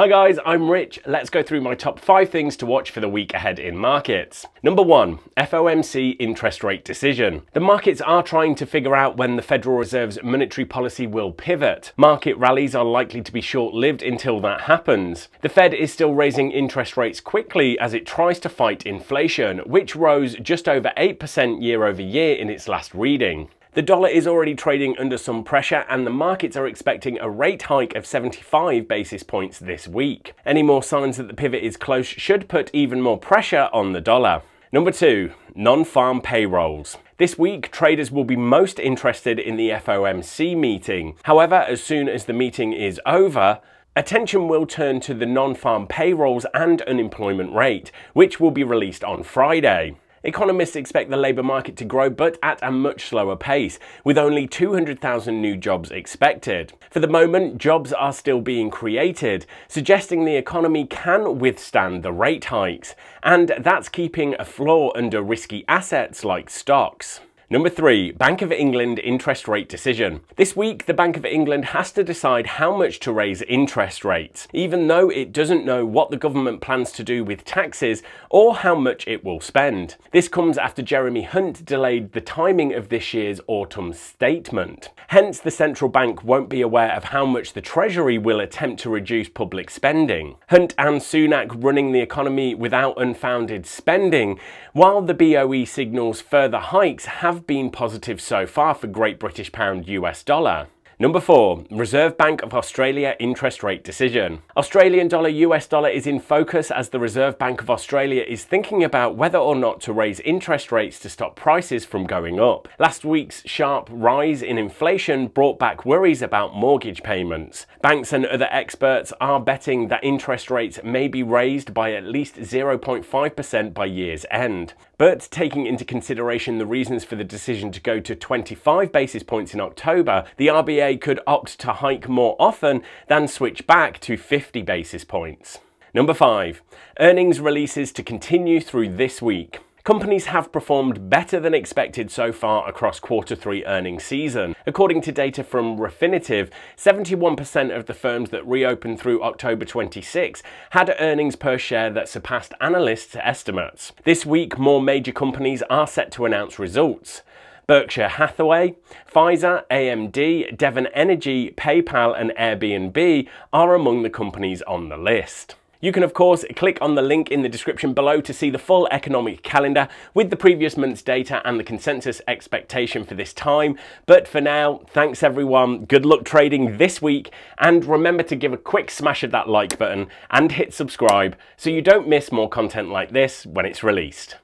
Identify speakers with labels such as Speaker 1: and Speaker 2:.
Speaker 1: Hi guys, I'm Rich. Let's go through my top 5 things to watch for the week ahead in markets. Number 1, FOMC interest rate decision. The markets are trying to figure out when the Federal Reserve's monetary policy will pivot. Market rallies are likely to be short-lived until that happens. The Fed is still raising interest rates quickly as it tries to fight inflation, which rose just over 8% year over year in its last reading. The dollar is already trading under some pressure and the markets are expecting a rate hike of 75 basis points this week. Any more signs that the pivot is close should put even more pressure on the dollar. Number 2, non-farm payrolls. This week, traders will be most interested in the FOMC meeting. However, as soon as the meeting is over, attention will turn to the non-farm payrolls and unemployment rate, which will be released on Friday. Economists expect the labour market to grow, but at a much slower pace, with only 200,000 new jobs expected. For the moment, jobs are still being created, suggesting the economy can withstand the rate hikes, and that's keeping a floor under risky assets like stocks. Number 3, Bank of England interest rate decision. This week, the Bank of England has to decide how much to raise interest rates, even though it doesn't know what the government plans to do with taxes or how much it will spend. This comes after Jeremy Hunt delayed the timing of this year's autumn statement. Hence, the central bank won't be aware of how much the Treasury will attempt to reduce public spending. Hunt and Sunak running the economy without unfounded spending, while the BOE signals further hikes have been positive so far for Great British Pound US dollar. Number 4, Reserve Bank of Australia interest rate decision. Australian dollar US dollar is in focus as the Reserve Bank of Australia is thinking about whether or not to raise interest rates to stop prices from going up. Last week's sharp rise in inflation brought back worries about mortgage payments. Banks and other experts are betting that interest rates may be raised by at least 0.5% by year's end. But taking into consideration the reasons for the decision to go to 25 basis points in October, the RBA could opt to hike more often than switch back to 50 basis points. Number 5, earnings releases to continue through this week. Companies have performed better than expected so far across Q3 earnings season. According to data from Refinitiv, 71% of the firms that reopened through October 26 had earnings per share that surpassed analysts' estimates. This week, more major companies are set to announce results. Berkshire Hathaway, Pfizer, AMD, Devon Energy, PayPal and Airbnb are among the companies on the list. You can of course click on the link in the description below to see the full economic calendar with the previous month's data and the consensus expectation for this time. But for now, thanks everyone, good luck trading this week, and remember to give a quick smash of that like button and hit subscribe so you don't miss more content like this when it's released.